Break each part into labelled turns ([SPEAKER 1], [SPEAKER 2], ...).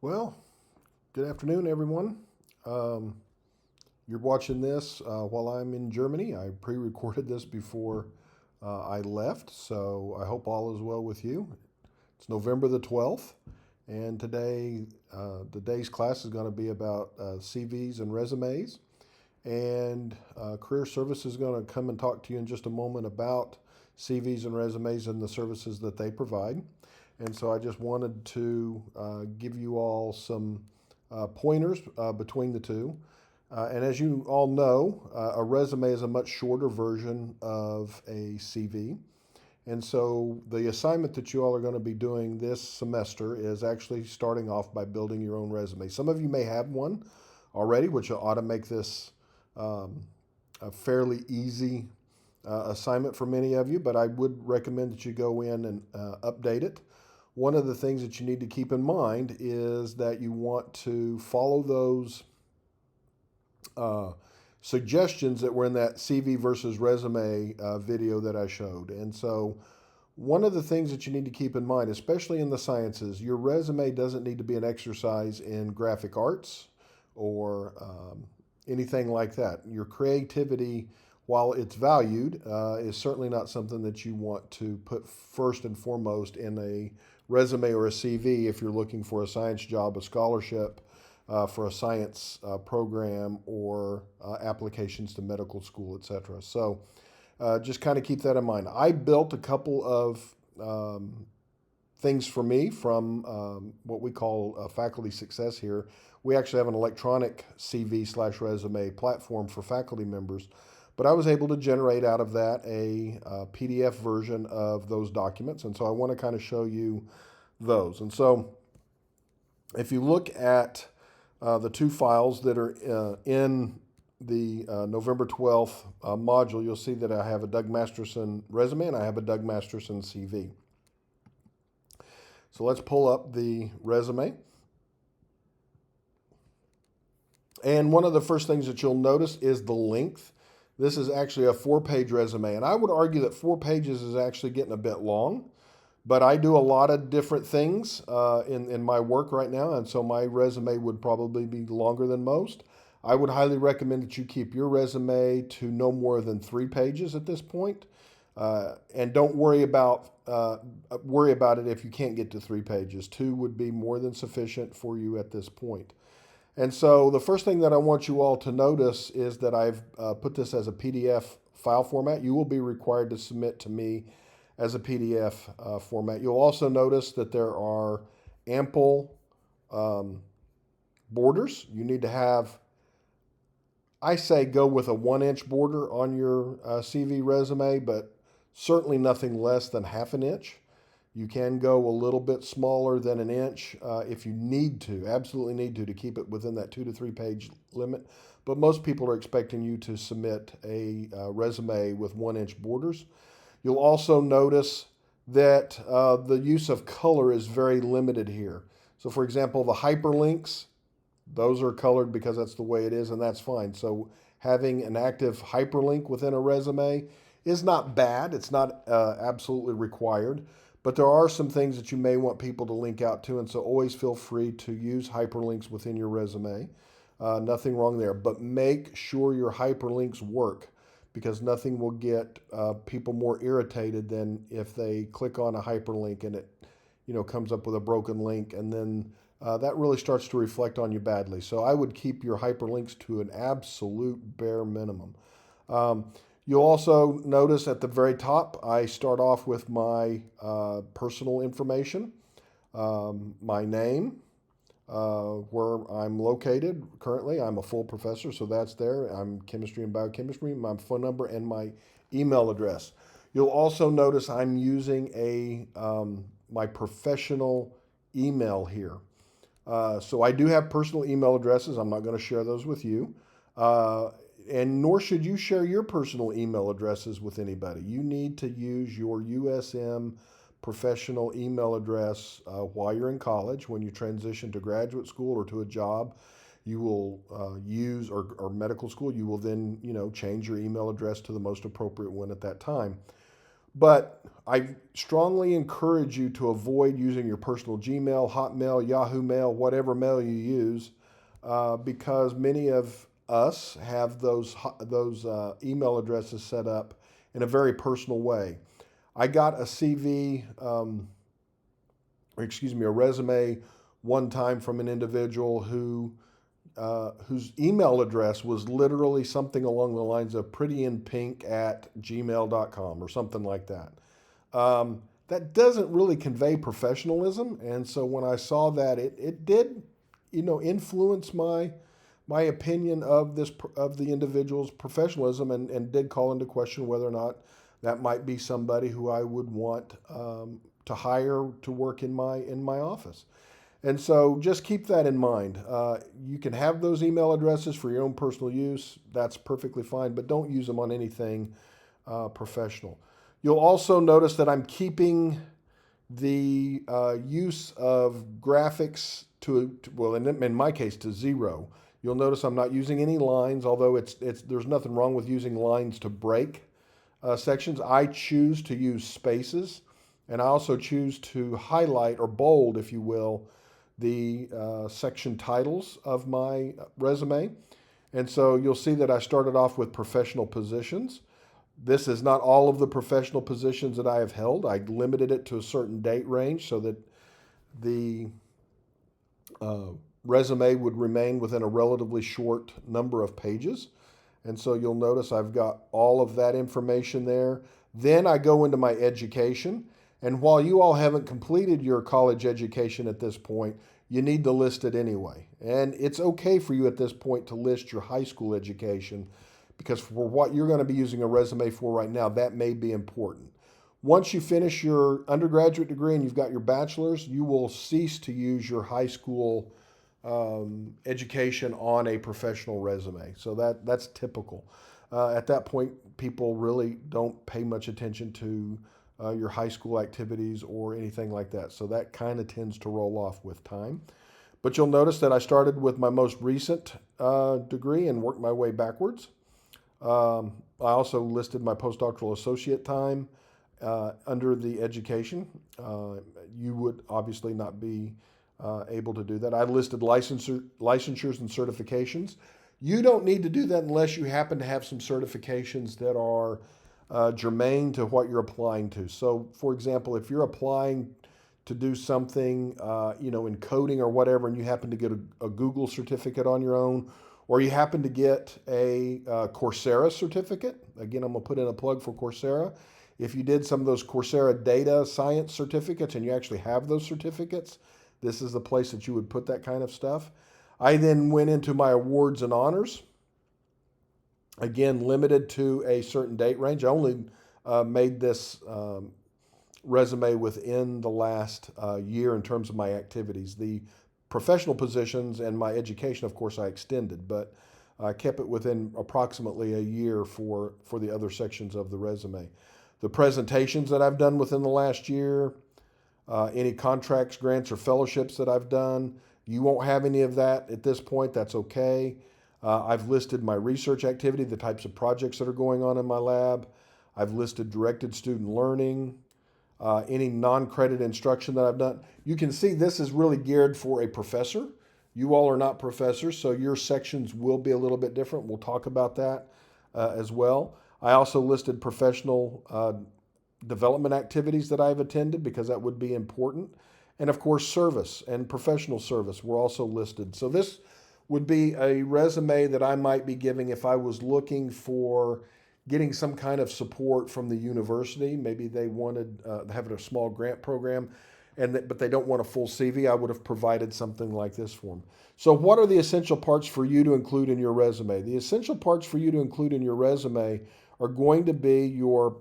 [SPEAKER 1] Well, good afternoon, everyone. Um, you're watching this while I'm in Germany. I pre recorded this before I left, so I hope all is well with you. It's November the 12th, and today, the day's class is going to be about CVs and resumes. And Career Service is going to come and talk to you in just a moment about CVs and resumes and the services that they provide. And so I just wanted to give you all some pointers between the two. And as you all know, a resume is a much shorter version of a CV. And so the assignment that you all are going to be doing this semester is actually starting off by building your own resume. Some of you may have one already, which ought to make this um, a fairly easy assignment for many of you, but I would recommend that you go in and update it. One of the things that you need to keep in mind is that you want to follow those uh, suggestions that were in that CV versus resume video that I showed. And so, one of the things that you need to keep in mind, especially in the sciences, your resume doesn't need to be an exercise in graphic arts or anything like that. Your creativity, while it's valued, is certainly not something that you want to put first and foremost in a resume or a CV if you're looking for a science job, a scholarship for a science program, or applications to medical school, etc. So just kind of keep that in mind. I built a couple of things for me from what we call faculty success here. We actually have an electronic CV slash resume platform for faculty members, but I was able to generate out of that a PDF version of those documents. And so I want to kind of show you those. And so if you look at the two files that are in the November 12th module, you'll see that I have a Doug Masterson resume and I have a Doug Masterson CV. So let's pull up the resume. And one of the first things that you'll notice is the length. This is actually a 4-page resume. And I would argue that 4 pages is actually getting a bit long. But I do a lot of different things in my work right now. And so my resume would probably be longer than most. I would highly recommend that you keep your resume to no more than 3 pages at this point. And don't worry about it if you can't get to 3 pages. Two would be more than sufficient for you at this point. And so the first thing that I want you all to notice is that I've put this as a PDF file format. You will be required to submit to me as a PDF format. You'll also notice that there are ample um, borders. You need to have, I say, go with a 1 inch border on your CV resume, but certainly nothing less than half an inch. You can go a little bit smaller than an inch if you need to, absolutely need to keep it within that 2 to 3 page limit. But most people are expecting you to submit a resume with 1 inch borders. You'll also notice that the use of color is very limited here. So, for example, the hyperlinks, those are colored because that's the way it is, and that's fine. So, having an active hyperlink within a resume is not bad. It's not absolutely required, but there are some things that you may want people to link out to, and so always feel free to use hyperlinks within your resume. Nothing wrong there, but make sure your hyperlinks work because nothing will get people more irritated than if they click on a hyperlink and it, comes up with a broken link, and then that really starts to reflect on you badly. So I would keep your hyperlinks to an absolute bare minimum. Um, you'll also notice at the very top, I start off with my personal information, my name, where I'm located currently. I'm a full professor, so that's there. I'm chemistry and biochemistry, my phone number, and my email address. You'll also notice I'm using my professional email here. So I do have personal email addresses. I'm not going to share those with you. Uh, and nor should you share your personal email addresses with anybody. You need to use your USM professional email address while you're in college. When you transition to graduate school or to a job, you will use or medical school. You will then change your email address to the most appropriate one at that time. But I strongly encourage you to avoid using your personal Gmail, Hotmail, Yahoo Mail, whatever mail you use, because many of us have those email addresses set up in a very personal way. I got a CV, a resume one time from an individual whose email address was literally something along the lines of prettyinpink@gmail.com or something like that. That doesn't really convey professionalism, and so when I saw that, it did, influence my opinion of the individual's professionalism, and did call into question whether or not that might be somebody who I would want to hire to work in my office. And so just keep that in mind. You can have those email addresses for your own personal use. That's perfectly fine, but don't use them on anything professional. You'll also notice that I'm keeping the use of graphics well, in my case, to zero. You'll notice I'm not using any lines, although there's nothing wrong with using lines to break sections. I choose to use spaces, and I also choose to highlight or bold, if you will, the section titles of my resume. And so you'll see that I started off with professional positions. This is not all of the professional positions that I have held. I limited it to a certain date range so that the resume would remain within a relatively short number of pages. And so you'll notice I've got all of that information there. Then I go into my education. And while you all haven't completed your college education at this point, you need to list it anyway. And it's okay for you at this point to list your high school education, because for what you're going to be using a resume for right now, that may be important. Once you finish your undergraduate degree and you've got your bachelor's, you will cease to use your high school education on a professional resume. So that's typical. At that point, people really don't pay much attention to your high school activities or anything like that. So that kind of tends to roll off with time. But you'll notice that I started with my most recent degree and worked my way backwards. I also listed my postdoctoral associate time under the education. You would obviously not be able to do that. I listed licensures and certifications. You don't need to do that unless you happen to have some certifications that are germane to what you're applying to. So, for example, if you're applying to do something, in coding or whatever, and you happen to get a Google certificate on your own, or you happen to get a Coursera certificate. Again, I'm going to put in a plug for Coursera. If you did some of those Coursera data science certificates and you actually have those certificates, this is the place that you would put that kind of stuff. I then went into my awards and honors. Again, limited to a certain date range. I only made this resume within the last year in terms of my activities. The professional positions and my education, of course, I extended, but I kept it within approximately a year for the other sections of the resume. The presentations that I've done within the last year, any contracts, grants, or fellowships that I've done, you won't have any of that at this point. That's okay. I've listed my research activity, the types of projects that are going on in my lab. I've listed directed student learning, any non-credit instruction that I've done. You can see this is really geared for a professor. You all are not professors, so your sections will be a little bit different. We'll talk about that as well. I also listed professional development activities that I've attended because that would be important. And of course, service and professional service were also listed. So this would be a resume that I might be giving if I was looking for getting some kind of support from the university. Maybe they wanted having a small grant program, but they don't want a full CV. I would have provided something like this for them. So what are the essential parts for you to include in your resume? The essential parts for you to include in your resume are going to be your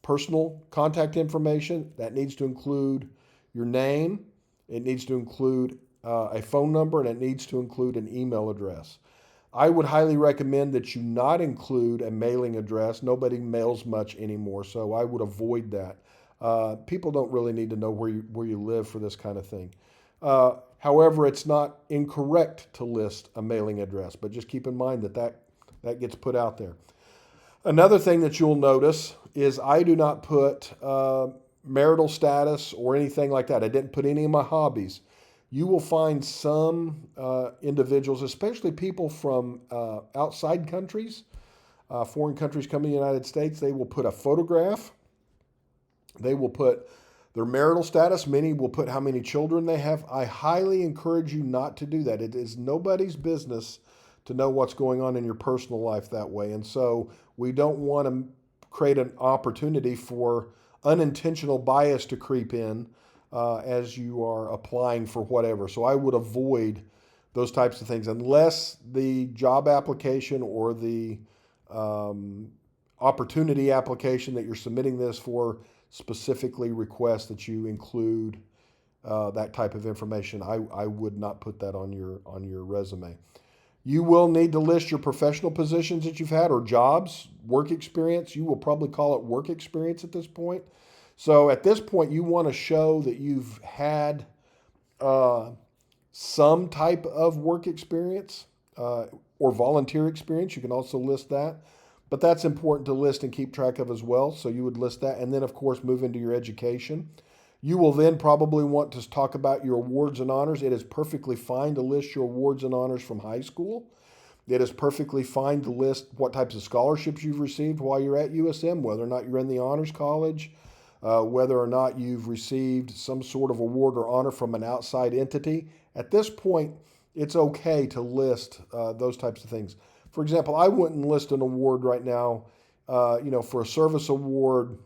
[SPEAKER 1] personal contact information. That needs to include your name. It needs to include a phone number, and it needs to include an email address. I would highly recommend that you not include a mailing address. Nobody mails much anymore, so I would avoid that. People don't really need to know where you live for this kind of thing. However, it's not incorrect to list a mailing address, but just keep in mind that gets put out there. Another thing that you'll notice is I do not put marital status or anything like that. I didn't put any of my hobbies. You will find some individuals, especially people from outside countries, foreign countries coming to the United States, they will put a photograph. They will put their marital status. Many will put how many children they have. I highly encourage you not to do that. It is nobody's business to know what's going on in your personal life that way. And so we don't want to create an opportunity for unintentional bias to creep in as you are applying for whatever. So I would avoid those types of things unless the job application or the opportunity application that you're submitting this for specifically requests that you include that type of information. I would not put that on your resume. You will need to list your professional positions that you've had or jobs, work experience. You will probably call it work experience at this point. So at this point, you want to show that you've had some type of work experience or volunteer experience. You can also list that. But that's important to list and keep track of as well. So you would list that. And then, of course, move into your education. You will then probably want to talk about your awards and honors. It is perfectly fine to list your awards and honors from high school. It is perfectly fine to list what types of scholarships you've received while you're at USM, whether or not you're in the honors college, whether or not you've received some sort of award or honor from an outside entity. At this point, it's okay to list those types of things. For example, I wouldn't list an award right now, for a service award,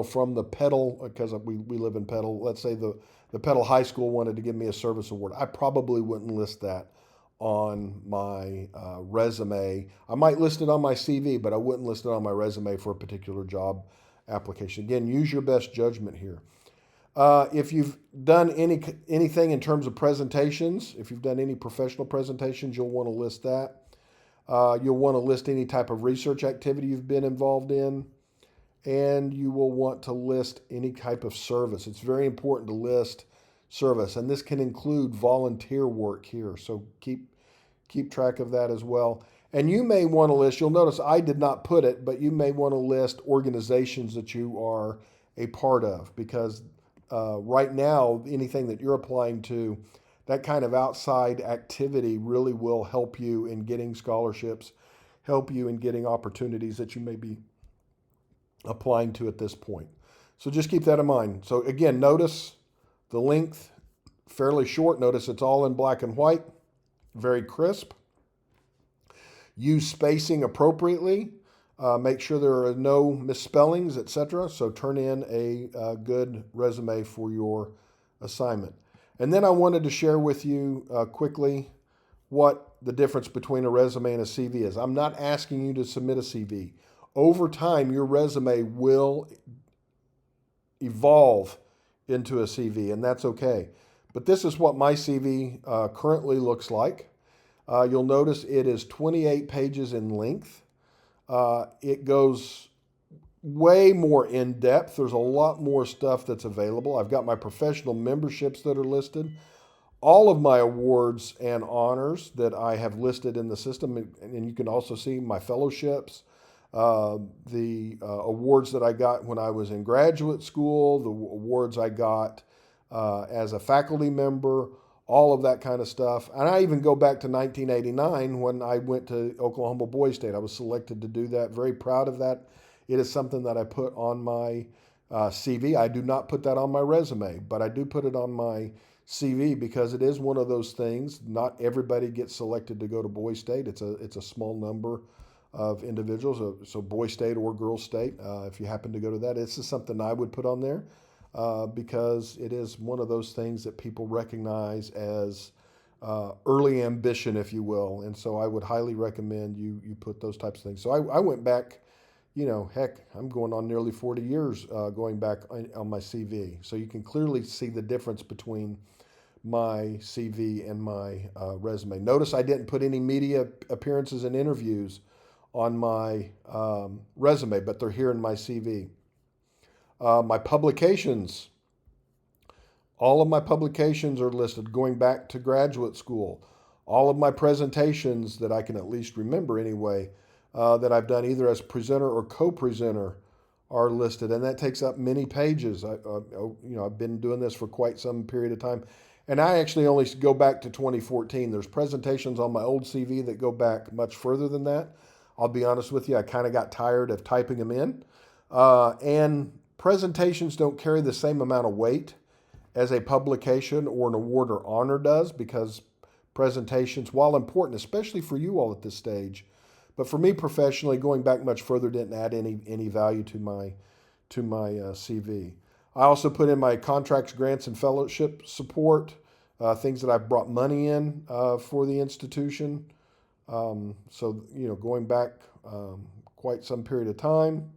[SPEAKER 1] from the Petal, because we live in Petal. Let's say the Petal High School wanted to give me a service award. I probably wouldn't list that on my resume. I might list it on my CV, but I wouldn't list it on my resume for a particular job application. Again, use your best judgment here. If you've done anything in terms of presentations, if you've done any professional presentations, you'll want to list that. You'll want to list any type of research activity you've been involved in, and you will want to list any type of service. It's very important to list service, and this can include volunteer work here. So keep track of that as well. And you may want to list, you'll notice I did not put it, but you may want to list organizations that you are a part of, because right now, anything that you're applying to, that kind of outside activity really will help you in getting scholarships, help you in getting opportunities that you may be applying to at this point. So just keep that in mind. So again, notice the length, fairly short. Notice it's all in black and white, very crisp. Use spacing appropriately. Make sure there are no misspellings, etc. So turn in a good resume for your assignment. And then I wanted to share with you quickly what the difference between a resume and a CV is. I'm not asking you to submit a CV. Over time, your resume will evolve into a CV, and that's okay. But this is what my CV currently looks like. You'll notice it is 28 pages in length. It goes way more in depth. There's a lot more stuff that's available. I've got my professional memberships that are listed, all of my awards and honors that I have listed in the system, and you can also see my fellowships, the awards that I got when I was in graduate school, the awards I got as a faculty member, all of that kind of stuff. And I even go back to 1989 when I went to Oklahoma Boys State. I was selected to do that. Very proud of that. It is something that I put on my CV. I do not put that on my resume, but I do put it on my CV because it is one of those things. Not everybody gets selected to go to Boys State. It's a small number of individuals. So Boys State or Girls State, if you happen to go to that, it's just something I would put on there because it is one of those things that people recognize as early ambition, if you will. And so I would highly recommend you put those types of things. So I went back. Heck, I'm going on nearly 40 years going back on my CV. So you can clearly see the difference between my CV and my resume. Notice I didn't put any media appearances and interviews on my resume, but they're here in my CV. My publications, all of my publications are listed going back to graduate school. All of my presentations that I can at least remember anyway that I've done either as presenter or co-presenter are listed, and that takes up many pages. I've been doing this for quite some period of time, and I actually only go back to 2014. There's presentations on my old CV that go back much further than that. I'll be honest with you, I kind of got tired of typing them in, and presentations don't carry the same amount of weight as a publication or an award or honor does, because presentations, while important, especially for you all at this stage, but for me professionally, going back much further didn't add any value to my CV. I also put in my contracts, grants, and fellowship support, things that I've brought money in for the institution. Going back quite some period of time.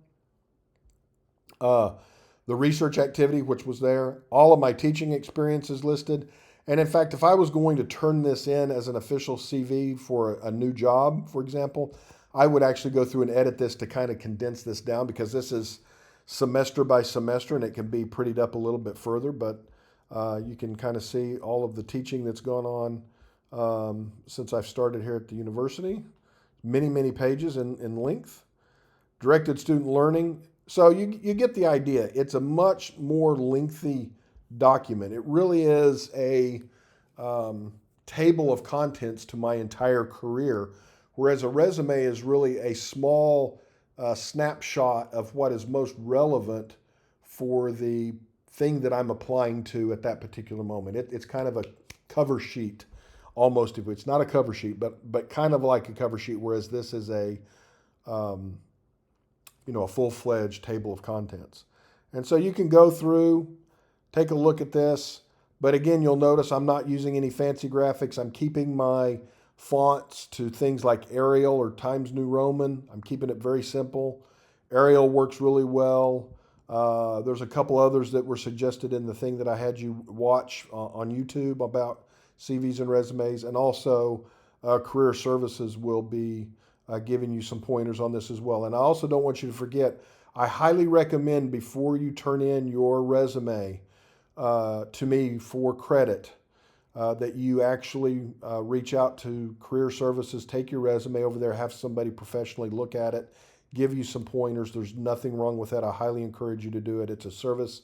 [SPEAKER 1] The research activity, which was there, all of my teaching experiences listed. And in fact, if I was going to turn this in as an official CV for a new job, for example, I would actually go through and edit this to kind of condense this down, because this is semester by semester and it can be prettied up a little bit further, but you can kind of see all of the teaching that's gone on since I've started here at the university. Many, many pages in length. Directed student learning. So you get the idea. It's a much more lengthy document. It really is a table of contents to my entire career, whereas a resume is really a small snapshot of what is most relevant for the thing that I'm applying to at that particular moment. It's kind of a cover sheet, almost. If it's not a cover sheet, but kind of like a cover sheet, whereas this is a a full-fledged table of contents. And so you can go through, take a look at this. But again, you'll notice I'm not using any fancy graphics. I'm keeping my fonts to things like Arial or Times New Roman. I'm keeping it very simple. Arial works really well. There's a couple others that were suggested in the thing that I had you watch on YouTube about CVs and resumes. And also Career Services will be giving you some pointers on this as well. And I also don't want you to forget, I highly recommend, before you turn in your resume to me for credit, that you actually reach out to Career Services, take your resume over there, have somebody professionally look at it, give you some pointers. There's nothing wrong with that. I highly encourage you to do it. It's a service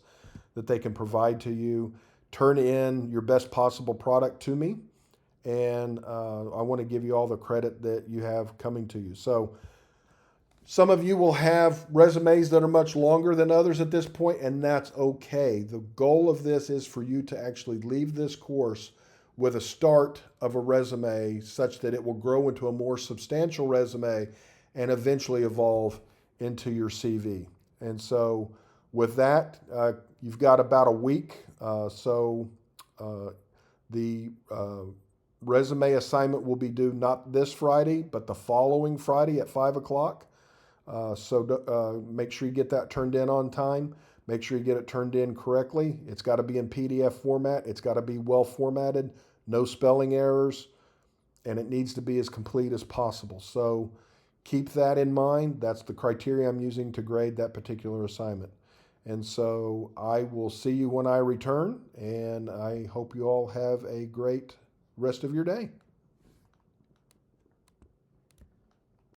[SPEAKER 1] that they can provide to you. Turn in your best possible product to me, and I want to give you all the credit that you have coming to you. So some of you will have resumes that are much longer than others at this point, and that's okay. The goal of this is for you to actually leave this course with a start of a resume such that it will grow into a more substantial resume and eventually evolve into your CV. And so with that, you've got about a week. The resume assignment will be due not this Friday, but the following Friday at 5 o'clock. So make sure you get that turned in on time. Make sure you get it turned in correctly. It's got to be in PDF format. It's got to be well formatted, no spelling errors, and it needs to be as complete as possible. So keep that in mind. That's the criteria I'm using to grade that particular assignment. And so I will see you when I return, and I hope you all have a great rest of your day.